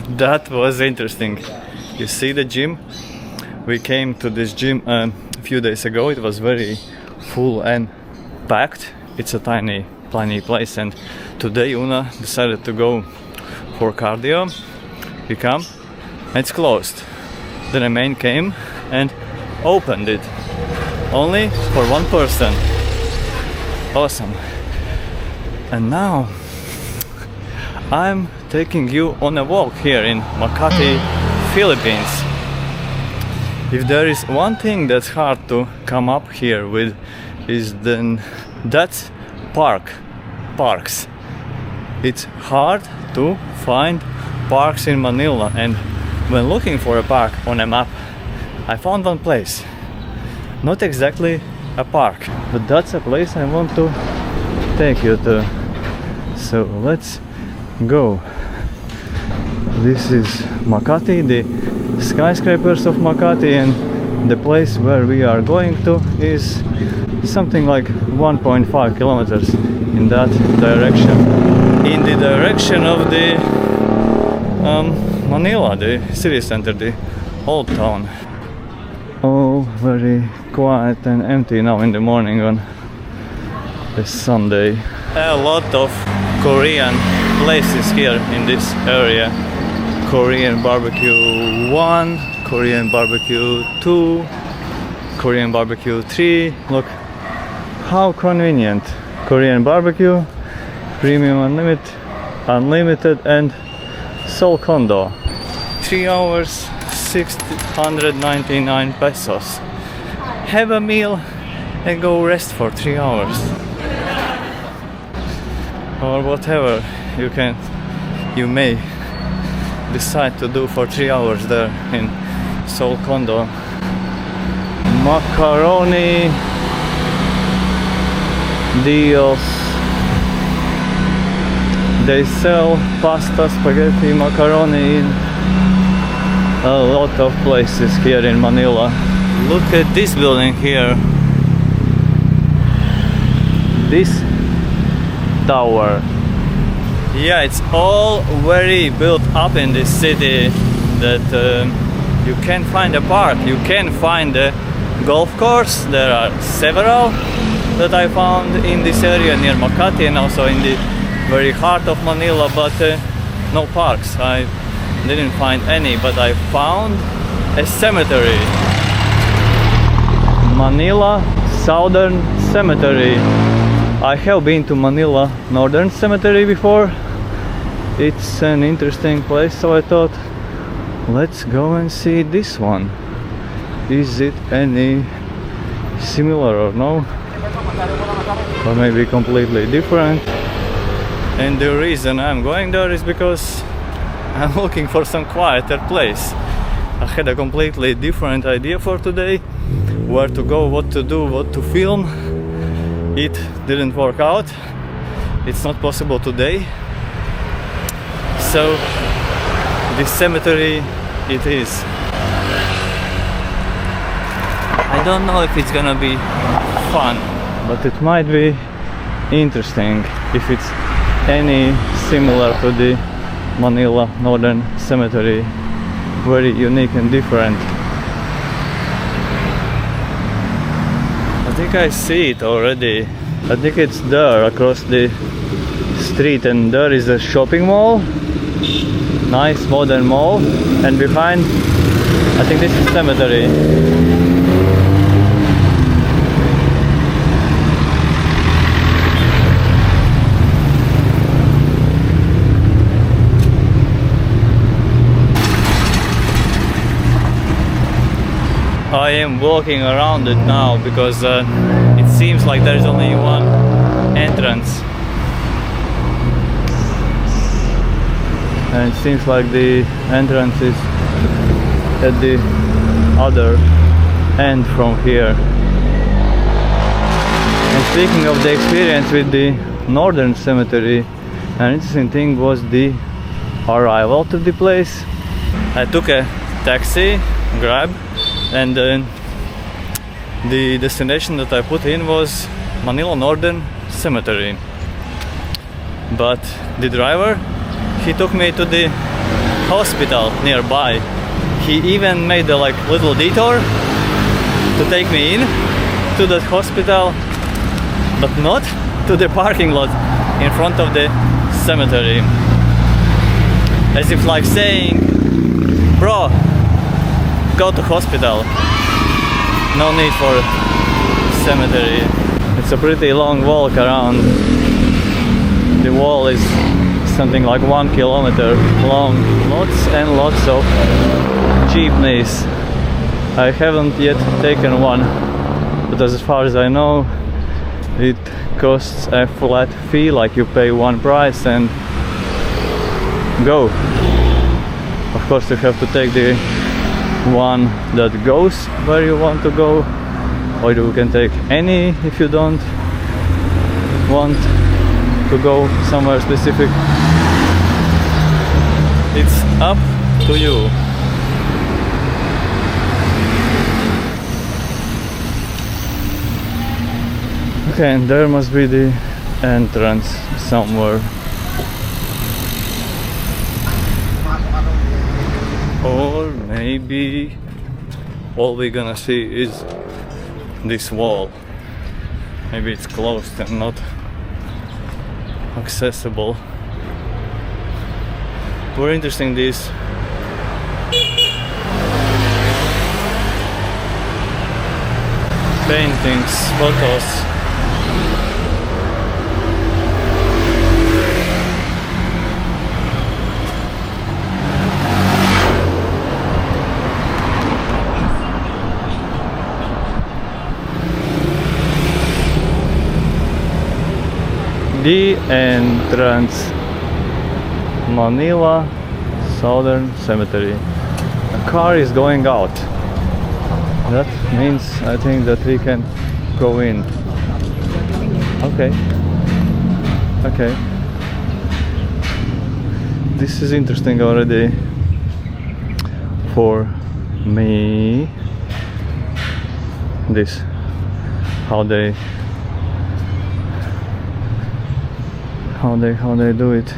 That was interesting. You see the gym? We came to this gym a few days ago. It was very full and packed. It's a tiny place, and today Una decided to go for cardio. We come, and it's closed. Then a man came and opened it. Only for one person. Awesome. And now I'm taking you on a walk here in Makati, Philippines. If there is one thing that's hard to come up here with, is then that's parks. It's hard to find parks in Manila, and when looking for a park on a map, I found one place. Not exactly a park, but that's a place I want to take you to. So let's go. This is Makati, the skyscrapers of Makati, and the place where we are going to is something like 1.5 kilometers in that direction. In the direction of the Manila, the city center, the old town. All very quiet and empty now in the morning on a Sunday. A lot of Korean places here in this area. Korean barbecue 1, Korean barbecue 2, Korean barbecue 3. Look how convenient. Korean barbecue, premium unlimited and Seoul condo. 3 hours, 699 pesos. Have a meal and go rest for 3 hours. Or whatever you may decide to do for 3 hours there in Seoul condo. Macaroni deals. They sell pasta, spaghetti, macaroni in a lot of places here in Manila. Look at this building here. This tower. Yeah, it's all very built up in this city that you can find a park, you can find a golf course. There are several that I found in this area near Makati and also in the very heart of Manila, but no parks. I didn't find any, but I found a cemetery. Manila Southern Cemetery. I have been to Manila Northern Cemetery before. It's an interesting place, so I thought, let's go and see this one. Is it any similar or no? Or maybe completely different? And the reason I'm going there is because I'm looking for some quieter place. I had a completely different idea for today. Where to go, what to do, what to film. It didn't work out. It's not possible today. So this cemetery it is. I don't know if it's gonna be fun, but it might be interesting if it's any similar to the Manila Northern Cemetery. Very unique and different. I think I see it already. I think it's there across the street, and there is a shopping mall. Nice modern mall, and behind I think this is cemetery. I am walking around it now because it seems like there is only one entrance, and it seems like the entrance is at the other end from here. And speaking of the experience with the Northern Cemetery, an interesting thing was the arrival to the place. I took a taxi, Grab, and the destination that I put in was Manila Northern Cemetery. But the driver, he took me to the hospital nearby. He even made a like little detour to take me in to that hospital, but not to the parking lot in front of the cemetery. As if like saying, bro, go to hospital. No need for cemetery. It's a pretty long walk around. The wall is something like 1 kilometer long. Lots and lots of jeepneys. I haven't yet taken one, but as far as I know, it costs a flat fee, like you pay one price and go. Of course you have to take the one that goes where you want to go, or you can take any if you don't want to go somewhere specific. It's up to you. Okay, and there must be the entrance somewhere. Or maybe all we're gonna see is this wall. Maybe it's closed and not accessible. Very interesting, these paintings, photos. The entrance, Manila Southern Cemetery. A car is going out. That means I think that we can go in. Okay. Okay. This is interesting already for me. This, how they do it.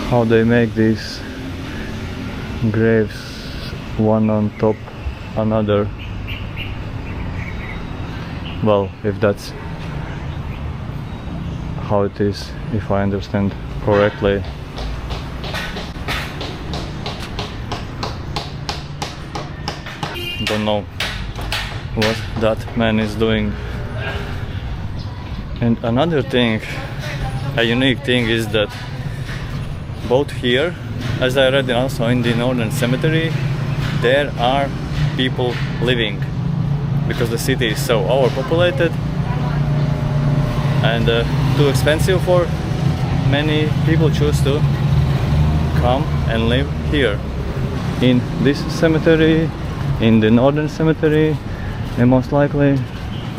How they make these graves one on top another. Well, if that's how it is, if I understand correctly. Don't know what that man is doing. And another thing, a unique thing, is that both here, as I read also in the Northern Cemetery, there are people living, because the city is so overpopulated and too expensive for many people choose to come and live here in this cemetery, in the Northern Cemetery, and most likely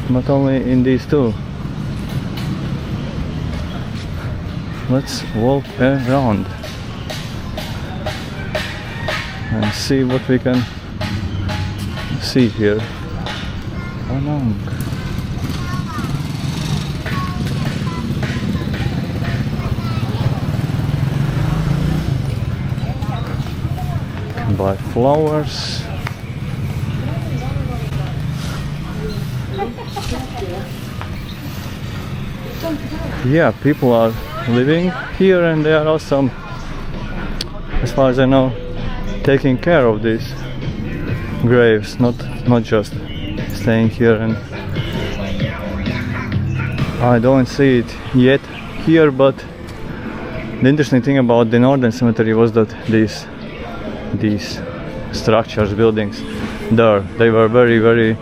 not only in these two. Let's walk around and see what we can see here. Oh no. Buy flowers. Yeah, people are living here, and they are also, as far as I know, taking care of these graves, not just staying here. And I don't see it yet here, but the interesting thing about the Northern Cemetery was that these structures, buildings there, they were very, very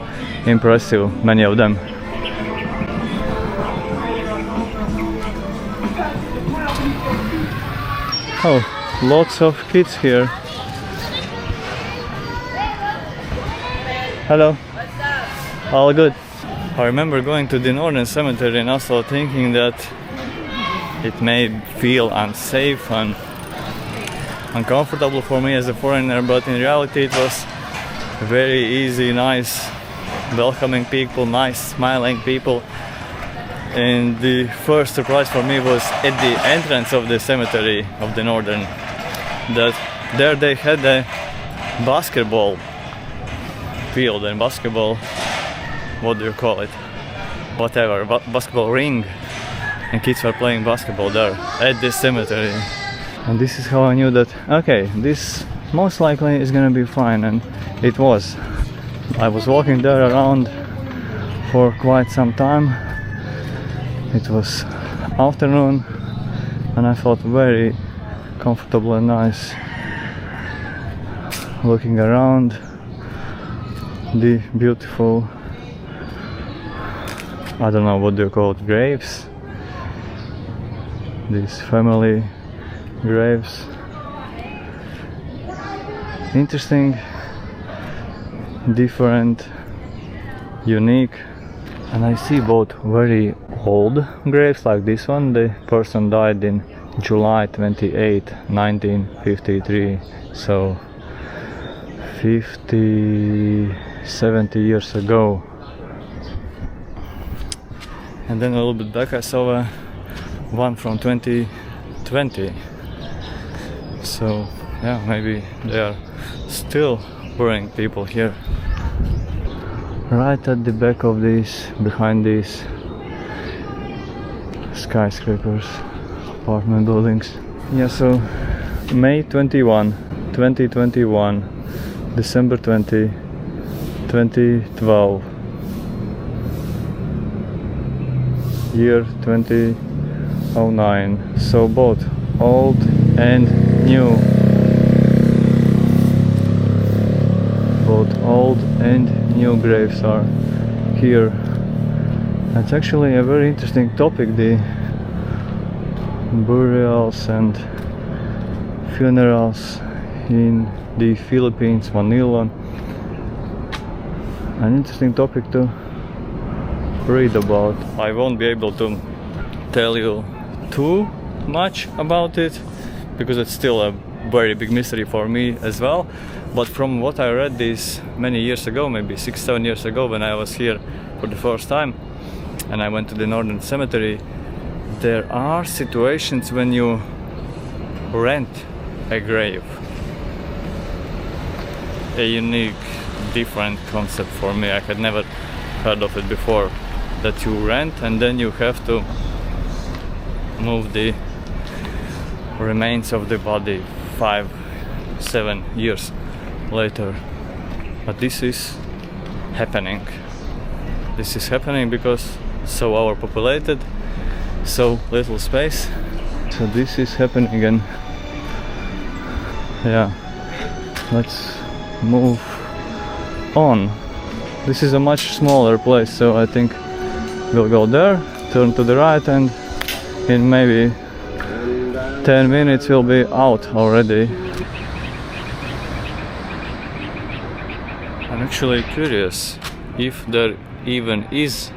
impressive, many of them. Oh, lots of kids here. Hello. What's up? All good. I remember going to the Northern Cemetery and also thinking that it may feel unsafe and uncomfortable for me as a foreigner, but in reality it was very easy, nice welcoming people, nice smiling people. And the first surprise for me was at the entrance of the cemetery of the Northern, that there they had a basketball field and basketball, what do you call it, whatever, basketball ring, and kids were playing basketball there at this cemetery. And this is how I knew that, okay, this most likely is gonna be fine, and it was. I was walking there around for quite some time. It was afternoon and I felt very comfortable and nice looking around the beautiful, I don't know what do you call it, graves, these family graves. Interesting, different, unique. And I see both very old graves like this one. The person died in July 28, 1953, so 70 years ago. And then a little bit back I saw one from 2020, so yeah, maybe they are still burying people here. Right at the back of this, behind these skyscrapers, apartment buildings. Yeah, so May 21, 2021, December 20, 2012, year 2009. So both old and new. Both old and new graves are here. It's actually a very interesting topic, the burials and funerals in the Philippines, Manila. An interesting topic to read about. I won't be able to tell you too much about it because it's still a very big mystery for me as well. But from what I read this many years ago, maybe 6-7 years ago, when I was here for the first time and I went to the Northern Cemetery, there are situations when you rent a grave. A unique, different concept for me. I had never heard of it before, that you rent and then you have to move the remains of the body 5-7 years later. But this is happening. This is happening because so overpopulated, so little space. So this is happening again. Yeah, let's move on. This is a much smaller place, so I think we'll go there, turn to the right, and in maybe 10 minutes we'll be out already. I'm actually curious if there even is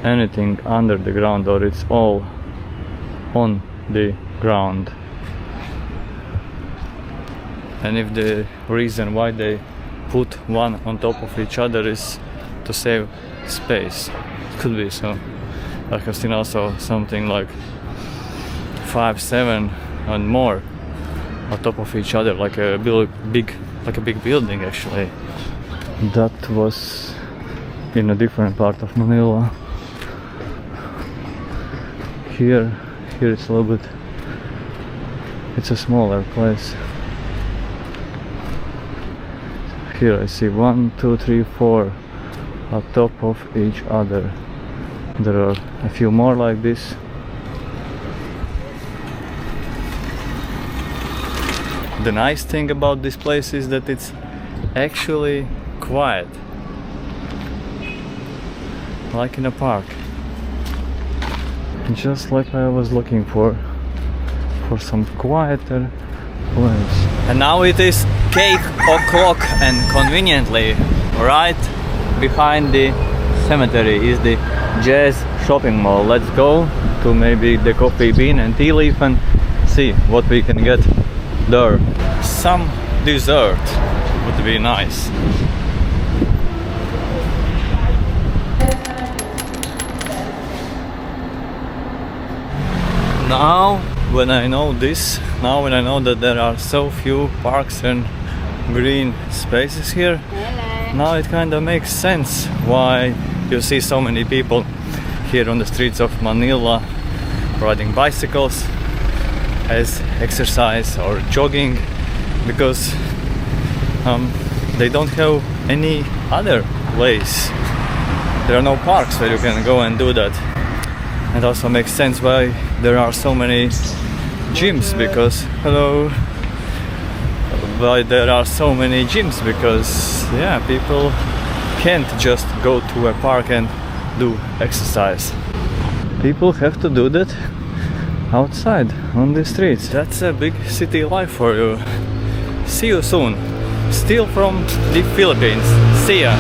anything under the ground or it's all on the ground. And if the reason why they put one on top of each other is to save space. It could be so. I have seen also something like 5-7 and more on top of each other, like a big building actually. That was in a different part of Manila. Here it's a little bit, it's a smaller place. Here I see 1, 2, 3, 4 on top of each other. There are a few more like this. The nice thing about this place is that it's actually quiet, like in a park, just like I was looking for some quieter place. And now it is 8 o'clock and conveniently right behind the cemetery is the Jazz shopping mall. Let's go to maybe the Coffee Bean and Tea Leaf and see what we can get there. Some dessert would be nice. Now when I know this, now when I know that there are so few parks and green spaces here, now it kind of makes sense why you see so many people here on the streets of Manila riding bicycles as exercise or jogging, because they don't have any other place. There are no parks where you can go and do that. It also makes sense why there are so many gyms, because why there are so many gyms, because yeah, people can't just go to a park and do exercise. People have to do that outside on the streets. That's a big city life for you. See you soon. Still from the Philippines. See ya.